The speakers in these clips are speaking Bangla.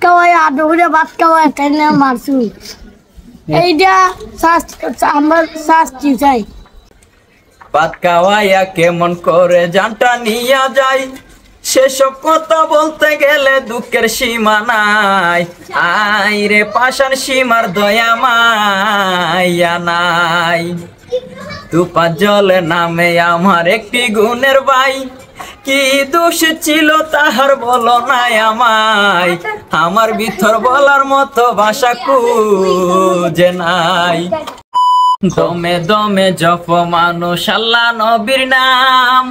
খাওয়াই আদরে ভাত খাওয়াই তাই না মারছু এইটা আমার শাস্তি চাই। ভাত খাওয়াইয়া কেমন করে জানটা নিয়া যায়, সেসব কথা বলতে গেলে দুঃখের সীমা নাই। আইরে পাষাণ সীমার দয়া মাইয়া নাই। তুপা জলে নামে আমার একটি গুণের ভাই, কি দোষ ছিল তাহার বলো নাই আমায়। আমার ভিতর বলার মতো ভাষা খুঁজে নাই। দমে দমে জপ মানুষ আল্লাহ নবীর নাম,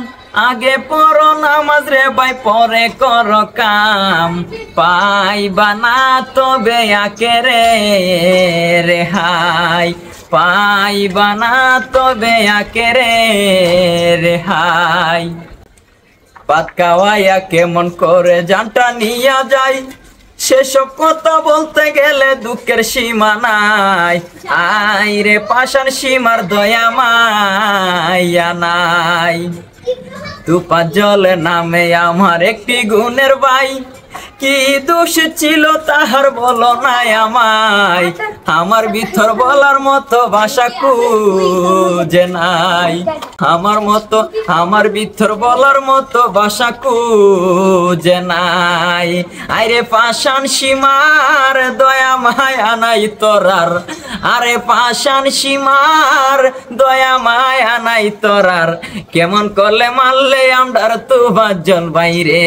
আগে পড়ো নামাজ রে ভাই পরে কর কাম। পাইবা না তবে আকে রে রেহাই, পাইবা না তবে আকে রে রেহাই। ভাত খাওয়াইয়া কেমন করে জানটা নিয়া যায়, সেসব কথা বলতে গেলে দুঃখের সীমা নাই। আইরে পাষাণ সীমার দয়া মাইয়া নাই। তুপা জলে নামে আমার একটি গুণের ভাই, কি দোষ ছিল তাহার বলো নাই আমায়। আমার ভিতর বলার মতো ভাষা খুঁজে নাই। আমার ভিতর বলার মতো ভাষা খুঁজে নাই। আরে পাষাণ সীমার দয়া মায়া নাই তোরার, আরে পাষাণ সীমার দয়া মায়া নাই তোরার। কেমন করলে মারলে আমরার তুফা জল বাইরে,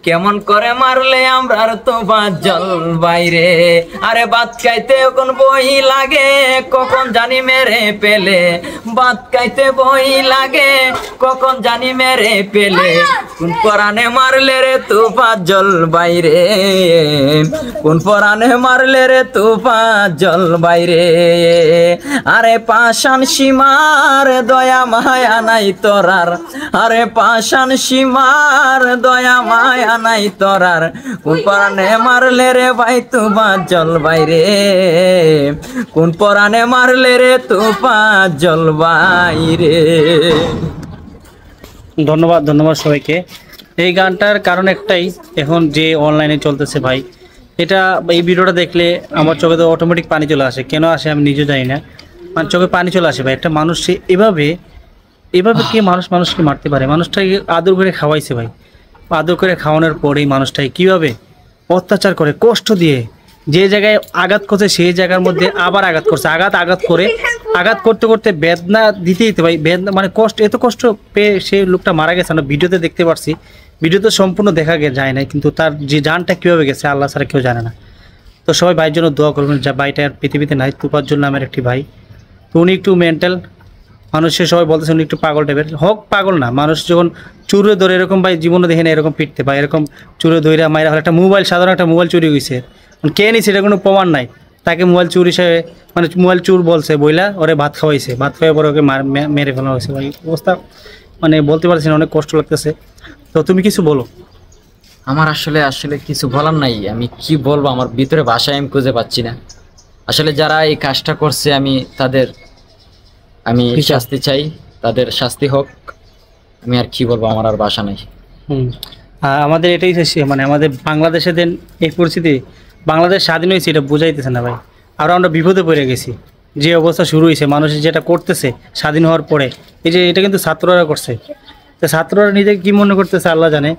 কেমন করে মারলে আমরার তুফা জল বাইরে। আরে ভাত খাইতে কোন বই লাগে কখন জানি মেরে পেলে, ভাত খাইতে বই লাগে কখন জানি মেরে পেলে। কোন পরানে মারলে রে তুফা জল বাইরে, কোন পরানে মারলে রে তুফা জল বাইরে। আরে পাষাণ সীমার দয়া মায়া নাই তোরার, আরে পাষাণ সীমার দয়া মায়া নাই তোরার। কোন পরানে মারলে রে ভাই তুফা জল বাইরে, কোন পরানে মারলে রে তুফা জল বাইরে। ধন্যবাদ ধন্যবাদ সবাইকে। এই গানটার কারণ একটাই, এখন যে অনলাইনে চলতেছে ভাই, এটা এই ভিডিওটা দেখলে আমার চোখে তো অটোমেটিক পানি চলে আসে। কেন আসে আমি নিজে জানি না, মানে চোখে পানি চলে আসে ভাই। একটা মানুষ এভাবে কে মানুষকে মারতে পারে? মানুষটাকে আদর করে খাওয়াইছে ভাই, আদর করে খাওয়ানোর পরেই মানুষটাকে কীভাবে অত্যাচার করে, কষ্ট দিয়ে, যে জায়গায় আঘাত করছে সেই জায়গার মধ্যে আবার আঘাত করছে। আঘাত করতে করতে বেদনা দিতে ভাই, বেদনা মানে কষ্ট, এত কষ্ট পেয়ে সেই লোকটা মারা গেছে। আমরা ভিডিওতে দেখতে পারছি, ভিডিওতে সম্পূর্ণ দেখা যায় না, কিন্তু তার যে জানটা কীভাবে গেছে আল্লাহ ছাড়া কেউ জানে না। তো সবাই ভাইয়ের জন্য দোয়া করবেন, যা ভাইটা আর পৃথিবীতে নাই। তুফার জন্য আমার একটি ভাই, তো উনি একটু মেন্টাল মানুষের, সবাই বলতেছে উনি একটু পাগল টাইপের। হোক পাগল না, মানুষ যখন চুরে ধরে এরকম ভাই জীবনে দেখে না এরকম পিটতে পায়, এরকম চুরে ধরে মাইরা হলে একটা মোবাইল, সাধারণ একটা মোবাইল চুরি হয়েছে, কে নিছে এটা কোনো প্রমাণ নাই, তাকে মোবাইল চুরি হিসেবে মানে মোবাইল চুর বলছে বইলা ওরে ভাত খাওয়াইছে, ভাত খাওয়ার পরে ওকে মেরে ফেলা হয়েছে ভাই। অবস্থা মানে বলতে পারছি না, অনেক কষ্ট লাগতেছে। তো তুমি কিছু বলো। আমার আসলে কিছু বলার নাই, আমি কি বলবো, আমার ভিতরে ভাষায় আমি খুঁজে পাচ্ছি না। আসলে যারা এই কাজটা করছে আমি শাস্তি চাই, তাদের শাস্তি হোক। আমি আর কি বলবো, আমার আর ভাষা নাই। আমাদের এটাই মানে আমাদের বাংলাদেশে দেন এই পরিস্থিতি, বাংলাদেশ স্বাধীন হয়েছে এটা বোঝাইতেছে না ভাই। আর আমরা বিপদে পড়ে গেছি, যে অবস্থা শুরু হয়েছে মানুষের যেটা করতেছে স্বাধীন হওয়ার পরে, এই যে এটা কিন্তু ছাত্ররা করছে। তো ছাত্ররা নিজেকে কী মনে করতেছে আল্লাহ জানে।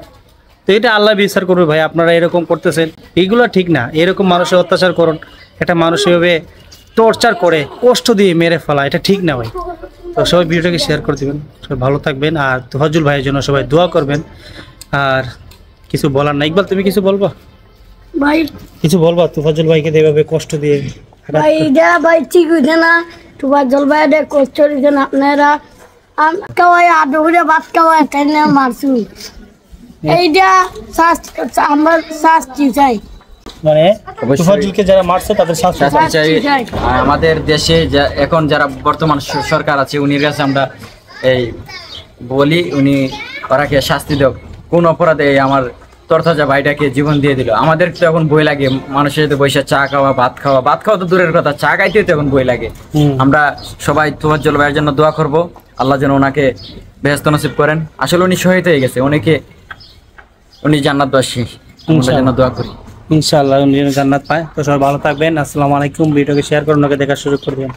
তো এটা আল্লাহ বিচার করবে ভাই, আপনারা এরকম করতেছেন, এইগুলো ঠিক না। এরকম মানুষের অত্যাচার করুন, একটা মানুষ এভাবে টর্চার করে কষ্ট দিয়ে মেরে ফেলা, এটা ঠিক না ভাই। তো সবাই ভিডিওটাকে শেয়ার করে দেবেন, সবাই ভালো থাকবেন, আর তোফাজ্জল ভাইয়ের জন্য সবাই দোয়া করবেন। আর কিছু বলার না, ইকবাল তুমি কিছু বলবা ভাই? কিছু বলবা তোফাজ্জল ভাইকে এভাবে কষ্ট দিয়ে? ভাই এটা ভাই ঠিক হইছে না, তোফাজ্জল ভাই এটা কষ্ট হইছে না। আপনারা খাওয়াই আদরে ভাত খাওয়াই তাই না মারছু এইটা আমার শাস্তি চাই। মানে তোফাজ্জলকে যারা মারছে তাদের শাস্তি চাই। আমাদের দেশে এখন যারা বর্তমান সরকার আছে উনির কাছে আমরা এই বলি, উনি ওরাকে শাস্তি দেব। কোন অপরাধে আমার তরতাজা ভাইটাকে জীবন দিয়ে দিল। আমাদের তো এখন বই লাগে, মানুষের সাথে বসে চা খাওয়া, ভাত খাওয়া তো দূরের কথা, চা খাইতে তো এখন বই লাগে। আমরা সবাই তোফাজ্জল ভাইয়ের জন্য দোয়া করব, আল্লাহ যেন ওনাকে বেহেশত নসিব করেন। আসলে উনি শহীদ হয়ে গেছে, উনি জান্নাতবাসী, আমরা যেন দোয়া করি। ইনশাআল্লাহ উনি যেন জান্নাত পায়। তো সবাই ভালো থাকবেন, আসসালামু আলাইকুম। ভিডিওকে শেয়ার করুন, ওকে দেখার সুযোগ করে দিন।